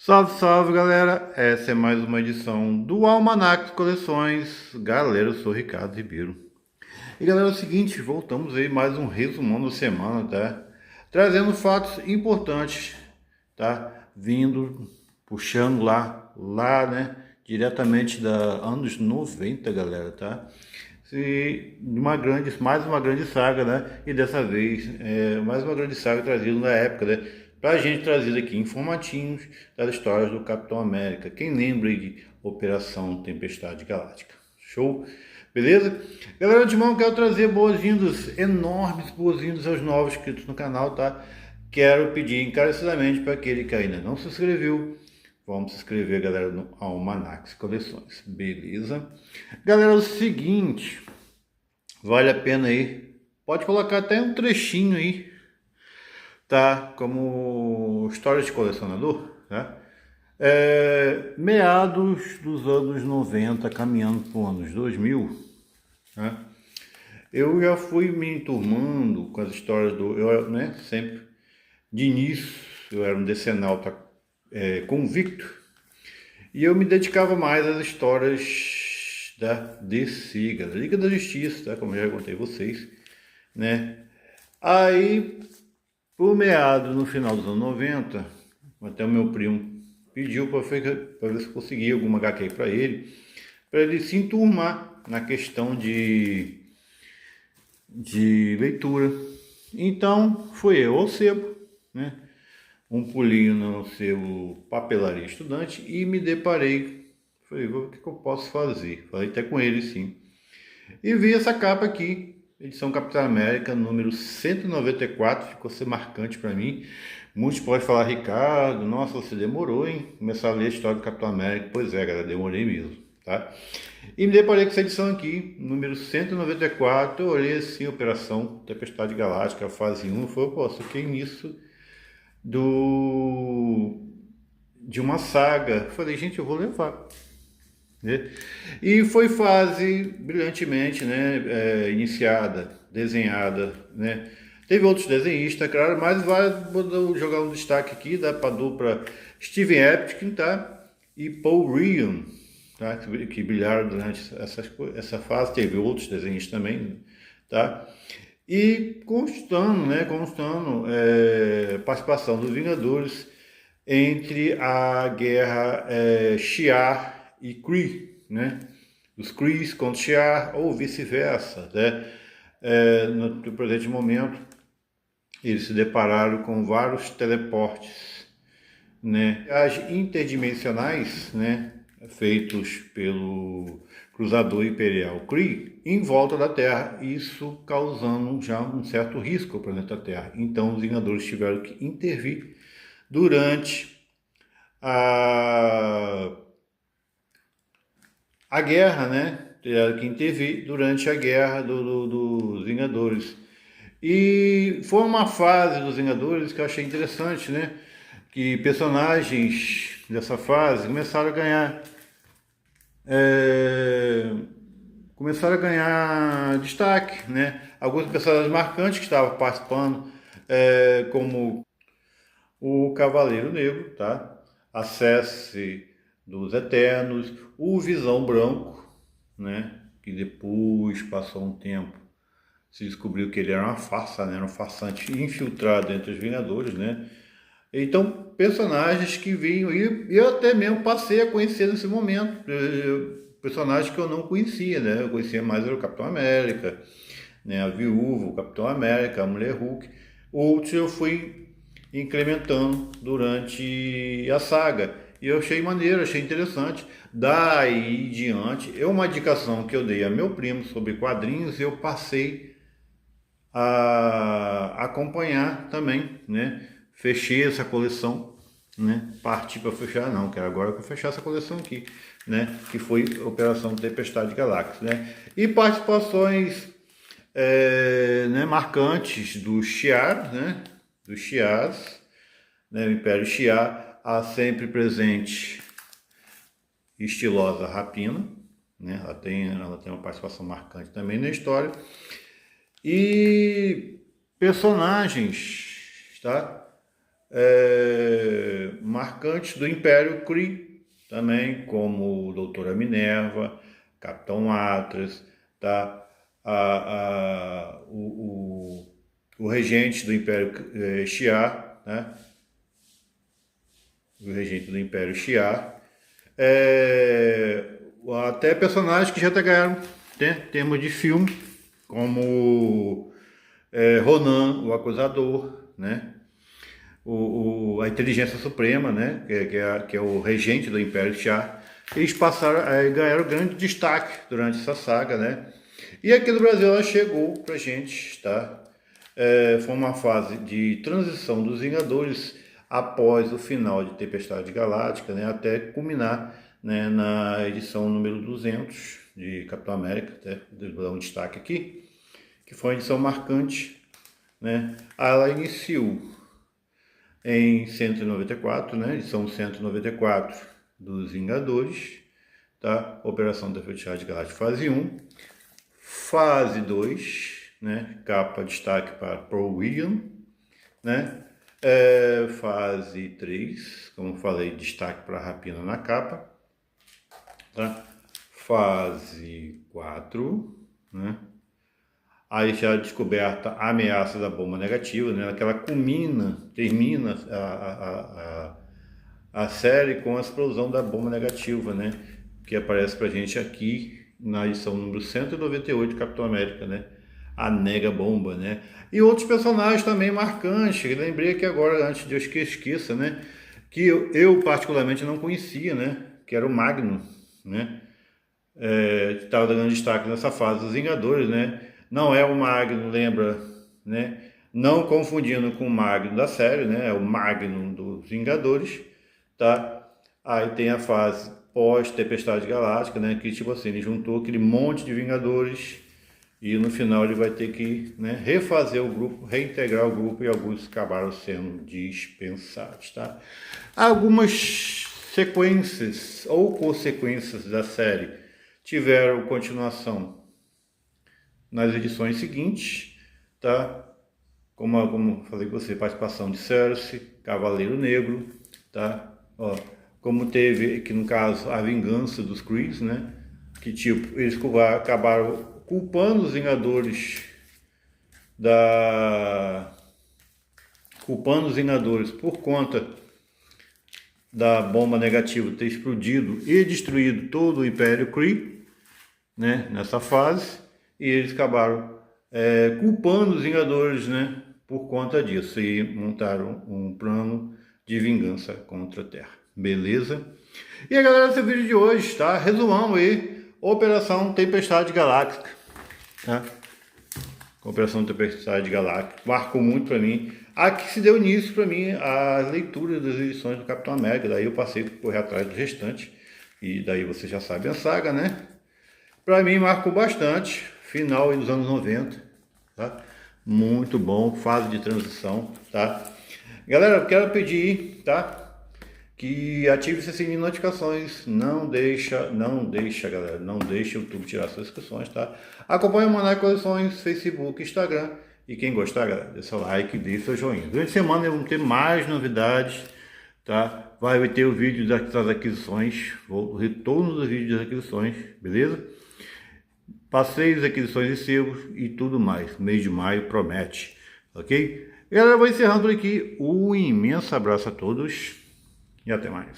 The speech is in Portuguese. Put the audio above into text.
Salve, salve galera! Essa é mais uma edição do Almanac de Coleções. Galera, eu sou Ricardo Ribeiro. E galera, é o seguinte, voltamos aí mais um resumão da semana, tá? Trazendo fatos importantes, tá? Vindo, puxando lá, né? Diretamente da anos 90, galera, tá? Mais uma grande saga, né? E dessa vez, mais uma grande saga trazida na época, né? Pra gente trazer aqui informatinhos das histórias do Capitão América. Quem lembra aí de Operação Tempestade Galáctica? Show? Beleza? Galera, de mão, quero trazer boas-vindas, enormes boas-vindas aos novos inscritos no canal, tá? Quero pedir encarecidamente para aquele que ainda não se inscreveu, vamos se inscrever, galera, no Almanac Coleções, beleza? Galera, é o seguinte, vale a pena aí, pode colocar até um trechinho aí, tá? Como história de colecionador, tá? Meados dos anos 90, caminhando para os anos 2000, né? Eu já fui me enturmando com as histórias né? Sempre de início, eu era um decenalta convicto, e eu me dedicava mais às histórias da DC, da Liga da Justiça, tá? Como eu já contei a vocês, né? Aí, por meado, no final dos anos 90, até o meu primo pediu para ver se conseguia alguma HQ para ele se enturmar na questão de leitura. Então, fui eu ao sebo, né? Um pulinho no seu Papelaria Estudante e me deparei. Falei, o que eu posso fazer? Falei até com ele, sim. E vi essa capa aqui, edição Capitão América, número 194, ficou ser marcante para mim. Muitos podem falar, Ricardo, nossa, você demorou, hein? Começar a ler a história do Capitão América. Pois é, galera, demorei mesmo, tá? E me deparei com essa edição aqui, número 194, eu olhei assim, Operação Tempestade Galáctica, fase 1, foi, pô, isso aqui é início de uma saga. Falei, gente, eu vou levar, né? E foi fase brilhantemente, né, iniciada, desenhada, né? Teve outros desenhistas, claro, mas vou jogar um destaque aqui, dá para a dupla Steven Epting, tá? E Paul Ryan, tá? Que brilharam durante essa fase. Teve outros desenhistas também, tá? E constando participação dos Vingadores entre a guerra Shi'ar e Kree, né? Os Krees contra Shi'ar ou vice-versa, né? No presente momento, eles se depararam com vários teleportes, né? As interdimensionais, né? Feitos pelo cruzador imperial Kree em volta da Terra, isso causando já um certo risco ao planeta Terra. Então os Vingadores tiveram que intervir durante a guerra, né? Tiveram que intervir durante a guerra dos Vingadores. E foi uma fase dos Vingadores que eu achei interessante, né? Que personagens dessa fase começaram a ganhar destaque, né? Alguns personagens marcantes que estavam participando, como o Cavaleiro Negro, tá? Acesse dos Eternos, o Visão Branco, né? Que depois passou um tempo, se descobriu que ele era uma farsa, né? Era um farsante infiltrado entre os Vingadores, né? Então, personagens que vinham, e eu até mesmo passei a conhecer nesse momento, personagens que eu não conhecia, né? Eu conhecia mais era o Capitão América, né? A Viúva, o Capitão América, a Mulher Hulk. Outros eu fui incrementando durante a saga. E eu achei maneiro, achei interessante. Daí em diante, uma indicação que eu dei a meu primo sobre quadrinhos, eu passei a acompanhar também, né? Fechei essa coleção, né? Parti para fechar, não, quero agora para fechar essa coleção aqui, né? Que foi Operação Tempestade Galáctica, né? E participações né, marcantes do Shi'ar, né? Dos Shi'ars, né? O Império Shi'ar, a sempre presente estilosa Rapina, né? Ela tem uma participação marcante também na história. E personagens, tá? marcantes do Império Kree, também, como Doutora Minerva, Capitão Atlas, tá? O regente do Império Shi'ar, né? O regente do Império Shi'ar. Até personagens que já ganharam, né, termos de filme, como Ronan, o Acusador, né? A Inteligência Suprema, né? Que é o regente do Império Shi'ar. Eles ganharam grande destaque durante essa saga, né? E aqui no Brasil ela chegou pra gente, tá? Foi uma fase de transição dos Vingadores após o final de Tempestade Galáctica, né? Até culminar, né, na edição número 200 de Capitão América, até vou dar um destaque aqui, que foi uma edição marcante, né? Ela iniciou em 194, né? Edição 194 dos Vingadores, tá? Operação Tempestade Galáctica fase 1. Fase 2, né? Capa destaque para Paul William, né? Fase 3, como falei, destaque para Rapina na capa, tá? Fase 4, né? Aí já descoberta a ameaça da bomba negativa, né? Ela termina a série com a explosão da bomba negativa, né? Que aparece pra gente aqui na edição número 198 de Capitão América, né? A nega bomba, né? E outros personagens também marcantes. Eu lembrei aqui agora, antes de eu esqueça, né? Que eu particularmente não conhecia, né? Que era o Magno, né? Que estava dando destaque nessa fase dos Vingadores, né? Não é o Magno, lembra, né? Não confundindo com o Magno da série, né? É o Magno dos Vingadores, tá? Aí tem a fase pós-Tempestade Galáctica, né? Que tipo assim, ele juntou aquele monte de Vingadores e no final ele vai ter que, né, refazer o grupo, reintegrar o grupo, e alguns acabaram sendo dispensados, tá? Algumas sequências ou consequências da série tiveram continuação nas edições seguintes, tá? Como falei com você, participação de Cersei, Cavaleiro Negro, tá? Ó, como teve aqui no caso a vingança dos Krees, né? Que tipo, eles acabaram culpando os Vingadores por conta da bomba negativa ter explodido e destruído todo o Império Kree, né? Nessa fase, e eles acabaram culpando os Vingadores, né? Por conta disso, e montaram um plano de vingança contra a Terra. Beleza? E a galera, esse é o vídeo de hoje, tá? Resumão aí, Operação Tempestade Galáctica, tá? Operação Tempestade Galáctica marcou muito para mim. Aqui se deu início para mim a leitura das edições do Capitão América. Daí eu passei por correr atrás do restante, e daí você já sabe a saga, né? Para mim marcou bastante, final dos anos 90, tá? Muito bom, fase de transição, tá? Galera, eu quero pedir, tá? Que ative esse sininho de notificações. Não deixa, galera. Não deixa o YouTube tirar suas inscrições, tá? Acompanhe o Monark Coleções, Facebook, Instagram. E quem gostar, galera, dê seu like, dê seu joinha. Durante a semana vamos ter mais novidades, tá? Vai ter o vídeo das aquisições, o retorno dos vídeos das aquisições, beleza? Passeios, aquisições e selos e tudo mais. Mês de maio promete, ok? Galera, eu vou encerrando por aqui. Um imenso abraço a todos e até mais.